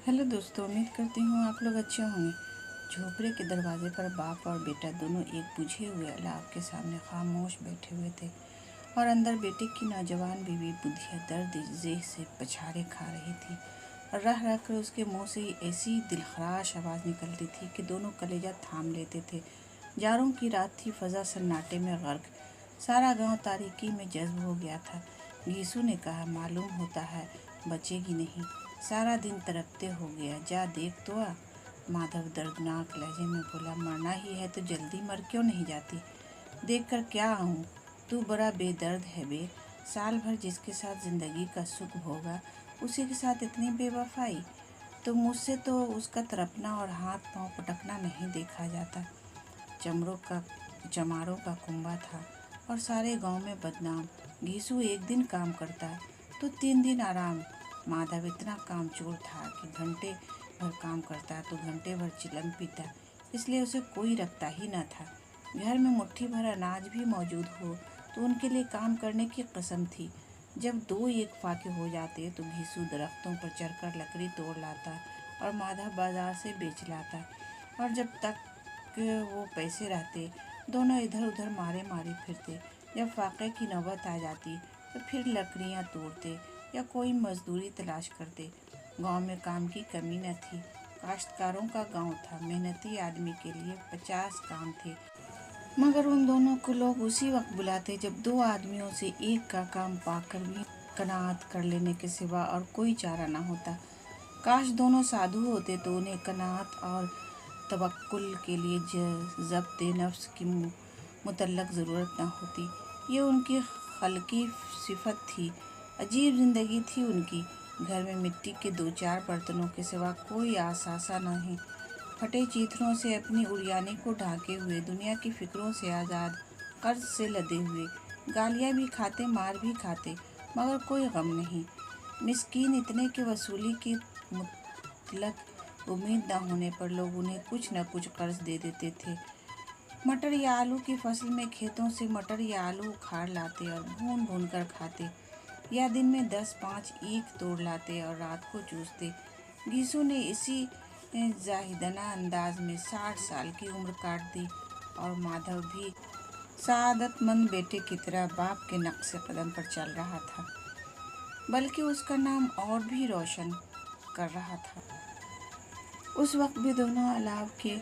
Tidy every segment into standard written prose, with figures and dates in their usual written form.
Hello दोस्तों, उम्मीद करती हूँ आप लोग अच्छे होंगे। झोपड़े के दरवाजे पर बाप और बेटा दोनों एक बुझे हुए अलाव के सामने खामोश बैठे हुए थे और अंदर बेटे की नौजवान बीवी बुधिया दर्द जेह से पछाड़े खा रही थी और रह रह कर उसके मुंह से ऐसी दिलखराश आवाज़ निकलती थी कि दोनों कलेजा थाम लेते थे। जाड़ों की रात थी, फजा सन्नाटे में गर्क, सारा गांव तारीकी में जज्ब हो गया था। घीसू ने कहा, मालूम होता है बचेगी नहीं, सारा दिन तड़पते हो गया, जा देख तो आ। माधव दर्दनाक लहजे में बोला, मरना ही है तो जल्दी मर क्यों नहीं जाती, देख कर क्या आऊँ। तू बड़ा बेदर्द है बे, साल भर जिसके साथ जिंदगी का सुख भोगा उसी के साथ इतनी बेवफाई। तो मुझसे तो उसका तड़पना और हाथ पांव पटकना नहीं देखा जाता। चमारों का कुंबा था और सारे गांव में बदनाम। घीसू एक दिन काम करता तो 3 दिन आराम। माधव इतना कामचोर था कि घंटे भर काम करता तो घंटे भर चिलम पीता, इसलिए उसे कोई रखता ही न था। घर में मुट्ठी भर अनाज भी मौजूद हो तो उनके लिए काम करने की कसम थी। जब 2 एक फाके हो जाते तो घीसू दरख्तों पर चढ़कर लकड़ी तोड़ लाता और माधव बाजार से बेच लाता। और जब तक वो पैसे रहते दोनों इधर उधर मारे मारे फिरते। जब फाके की नौबत आ जाती तो फिर लकड़ियाँ तोड़ते या कोई मजदूरी तलाश करते। गांव में काम की कमी न थी, काश्तकारों का गांव था, मेहनती आदमी के लिए 50 काम थे। मगर उन दोनों को लोग उसी वक्त बुलाते जब 2 आदमियों से एक का काम पाकर भी कनात कर लेने के सिवा और कोई चारा न होता। काश दोनों साधु होते तो उन्हें कनात और तवक्कुल के लिए ज़ब्त नफ्स की मुतल्लक ज़रूरत न होती। ये उनकी खल्की सिफत थी, अजीब ज़िंदगी थी उनकी। घर में मिट्टी के 2-4 बर्तनों के सिवा कोई आसासा नहीं। फटे चीथड़ों से अपनी उड़ियाने को ढाके हुए, दुनिया की फिक्रों से आज़ाद, कर्ज से लदे हुए, गालियाँ भी खाते, मार भी खाते, मगर कोई गम नहीं। मिस्कीन इतने कि वसूली की मुतलक उम्मीद न होने पर लोग उन्हें कुछ न कुछ कर्ज दे देते थे। मटर या आलू की फसल में खेतों से मटर या आलू उखाड़ लाते और भून भून कर खाते, या दिन में 10-5 ईख तोड़ लाते और रात को चूसते। घीसू ने इसी जाहिदना अंदाज में 60 साल की उम्र काट दी और माधव भी सआदतमंद बेटे की तरह बाप के नक्श कदम पर चल रहा था, बल्कि उसका नाम और भी रोशन कर रहा था। उस वक्त भी दोनों अलाव के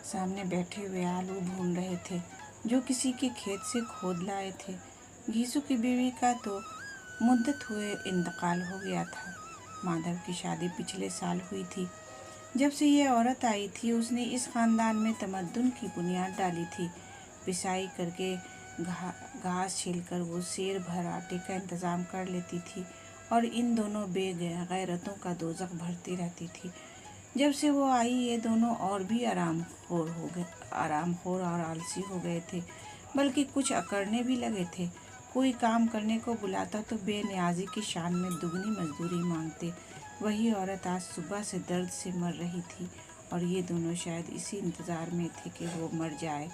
सामने बैठे हुए आलू भून रहे थे जो किसी के खेत से खोद लाए थे। घीसू की बीवी का तो मुद्दत हुए इंतकाल हो गया था। माधव की शादी पिछले साल हुई थी। जब से ये औरत आई थी उसने इस खानदान में तमद्दुन की बुनियाद डाली थी। पिसाई करके घास छीलकर वो शेर भर आटे का इंतज़ाम कर लेती थी और इन दोनों बेगैरतों का दोजख भरती रहती थी। जब से वो आई ये दोनों और भी आरामखोर और आलसी हो गए थे, बल्कि कुछ अकड़ने भी लगे थे। कोई काम करने को बुलाता तो बेनियाजी की शान में दुगनी मजदूरी मांगते। वही औरत आज सुबह से दर्द से मर रही थी और ये दोनों शायद इसी इंतज़ार में थे कि वो मर जाए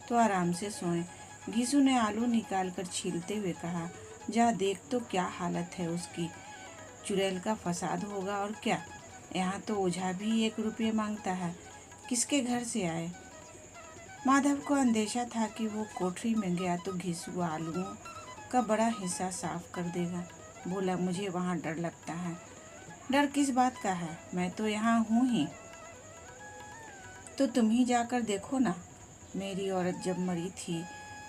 तो आराम से सोएं। घीसू ने आलू निकाल कर छीलते हुए कहा, जा देख तो क्या हालत है उसकी, चुड़ैल का फसाद होगा और क्या। यहाँ तो ओझा भी 1 रुपये मांगता है, किसके घर से आए। माधव को अंदेशा था कि वो कोठरी में गया तो घीसू आलूओं का बड़ा हिस्सा साफ कर देगा। बोला, मुझे वहाँ डर लगता है। डर किस बात का है, मैं तो यहाँ हूँ ही। तो तुम ही जाकर देखो ना। मेरी औरत जब मरी थी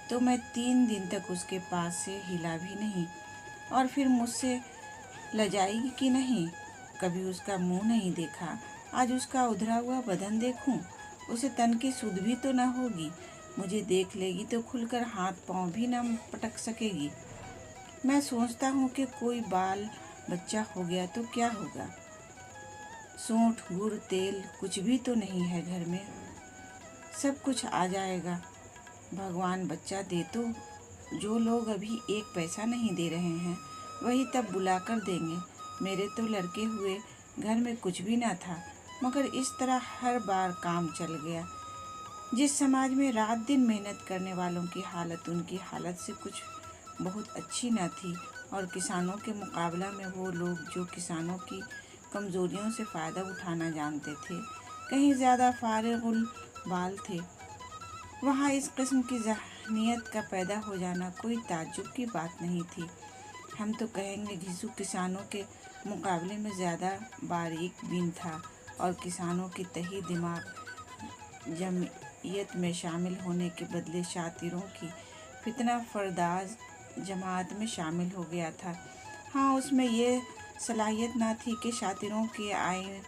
तो मैं 3 दिन तक उसके पास से हिला भी नहीं, और फिर मुझसे लजाएगी कि नहीं। कभी उसका मुंह नहीं देखा, आज उसका उधरा हुआ बदन देखूं, उसे तन की सुध भी तो न होगी। मुझे देख लेगी तो खुलकर हाथ पांव भी न पटक सकेगी। मैं सोचता हूँ कि कोई बाल बच्चा हो गया तो क्या होगा। सूंठ गुड़ तेल कुछ भी तो नहीं है घर में, सब कुछ आ जाएगा। भगवान बच्चा दे तो। जो लोग अभी 1 पैसा नहीं दे रहे हैं वही तब बुलाकर देंगे। मेरे तो लड़के हुए घर में कुछ भी ना था, मगर इस तरह हर बार काम चल गया। जिस समाज में रात दिन मेहनत करने वालों की हालत उनकी हालत से कुछ बहुत अच्छी न थी, और किसानों के मुकाबला में वो लोग जो किसानों की कमज़ोरियों से फ़ायदा उठाना जानते थे, कहीं ज़्यादा फारिगुल बाल थे। वहाँ इस किस्म की ज़हनियत का पैदा हो जाना कोई ताज्जुब की बात नहीं थी। हम तो कहेंगे घिसू किसानों के मुकाबले में ज़्यादा बारीक बीन था और किसानों की तही दिमाग जमयीत में शामिल होने के बदले शातिरों की फितना फरदाज जमात में शामिल हो गया था। हाँ, उसमें ये सलाहियत ना थी कि शातिरों के आइन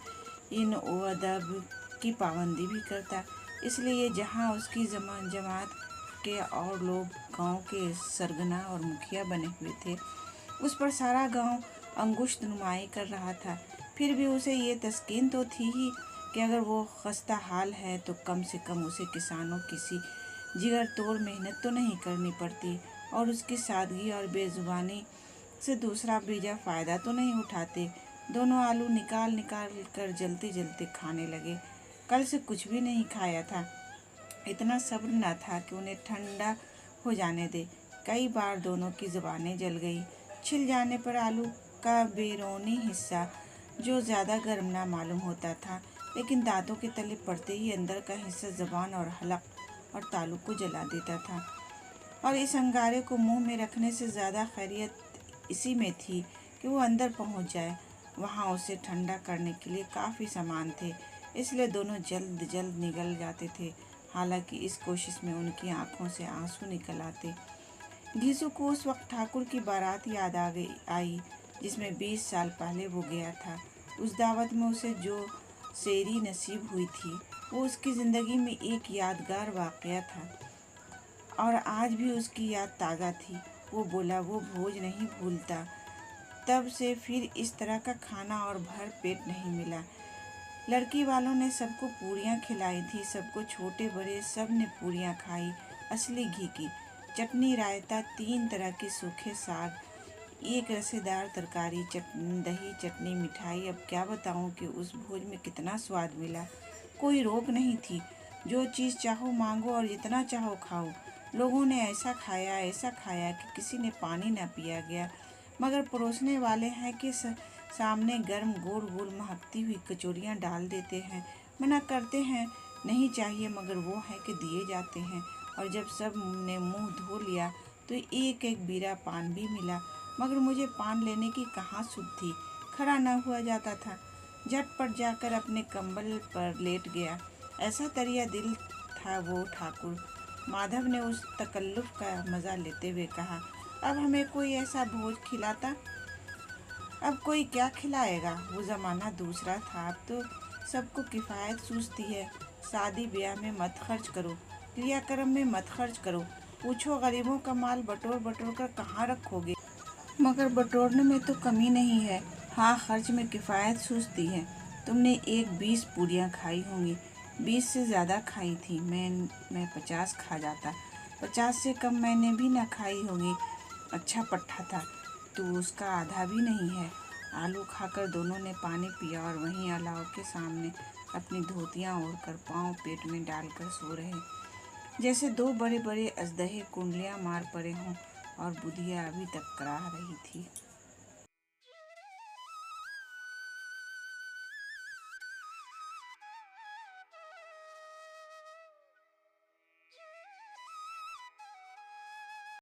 व अदब की पाबंदी भी करता, इसलिए जहाँ उसकी जमात के और लोग गांव के सरगना और मुखिया बने हुए थे, उस पर सारा गांव अंगुश्त नुमाई कर रहा था। फिर भी उसे ये तस्कीन तो थी ही कि अगर वो खस्ता हाल है तो कम से कम उसे किसानों किसी जिगर तोड़ मेहनत तो नहीं करनी पड़ती और उसकी सादगी और बेजुबानी से दूसरा बीजा फ़ायदा तो नहीं उठाते। दोनों आलू निकाल निकाल कर जलते जलते खाने लगे। कल से कुछ भी नहीं खाया था, इतना सब्र न था कि उन्हें ठंडा हो जाने दे। कई बार दोनों की ज़ुबानें जल गई। छिल जाने पर आलू का बैरूनी हिस्सा जो ज़्यादा गर्म ना मालूम होता था, लेकिन दांतों के तले पड़ते ही अंदर का हिस्सा ज़बान और हलक और तालू को जला देता था। और इस अंगारे को मुंह में रखने से ज़्यादा खैरियत इसी में थी कि वो अंदर पहुंच जाए। वहाँ उसे ठंडा करने के लिए काफ़ी सामान थे, इसलिए दोनों जल्द जल्द निकल जाते थे। हालांकि इस कोशिश में उनकी आंखों से आंसू निकल आते। घीसू को उस वक्त ठाकुर की बारात याद आई जिसमें 20 साल पहले वो गया था। उस दावत में उसे जो सेरी नसीब हुई थी वो उसकी ज़िंदगी में एक यादगार वाक़या था और आज भी उसकी याद ताज़ा थी। वो बोला वो भोज नहीं भूलता। तब से फिर इस तरह का खाना और भर पेट नहीं मिला। लड़की वालों ने सबको पूरियाँ खिलाई थी, सबको छोटे बड़े सब ने पूरियाँ खाई, असली घी की। चटनी, रायता, 3 तरह के सूखे साग, एक रसेदार तरकारी, दही, चटनी, मिठाई। अब क्या बताऊं कि उस भोज में कितना स्वाद मिला। कोई रोक नहीं थी, जो चीज़ चाहो मांगो और जितना चाहो खाओ। लोगों ने ऐसा खाया कि किसी ने पानी न पिया गया। मगर परोसने वाले हैं कि सामने गर्म गोल गोल महकती हुई कचौरियाँ डाल देते हैं, मना करते हैं नहीं चाहिए, मगर वो है कि दिए जाते हैं। और जब सब ने मुंह धो लिया तो एक एक बीरा पान भी मिला, मगर मुझे पान लेने की कहाँ सुध थी, खड़ा न हुआ जाता था। झटपट जाकर अपने कंबल पर लेट गया। ऐसा दरिया दिल था वो ठाकुर। माधव ने उस तकल्लुफ़ का मज़ा लेते हुए कहा, अब हमें कोई ऐसा भोज खिलाता। अब कोई क्या खिलाएगा, वो ज़माना दूसरा था। अब तो सबको किफ़ायत सूझती है। शादी ब्याह में मत खर्च करो, क्रियाक्रम में मत खर्च करो। पूछो गरीबों का माल बटोर बटोर कर कहाँ रखोगे। मगर बटोरने में तो कमी नहीं है। हाँ, खर्च में किफ़ायत सूझती है। तुमने 20 पूरियाँ खाई होंगी। 20 से ज़्यादा खाई थी। मैं 50 खा जाता। 50 से कम मैंने भी ना खाई होगी। अच्छा पट्ठा था, तो उसका आधा भी नहीं है। आलू खाकर दोनों ने पानी पिया और वहीं अलाव के सामने अपनी धोतियाँ ओढ़कर पाँव पेट में डालकर सो रहे, जैसे 2 बड़े बड़े अजदहे कुंडलियाँ मार पड़े हों और बुधिया अभी तक कराह रही थी।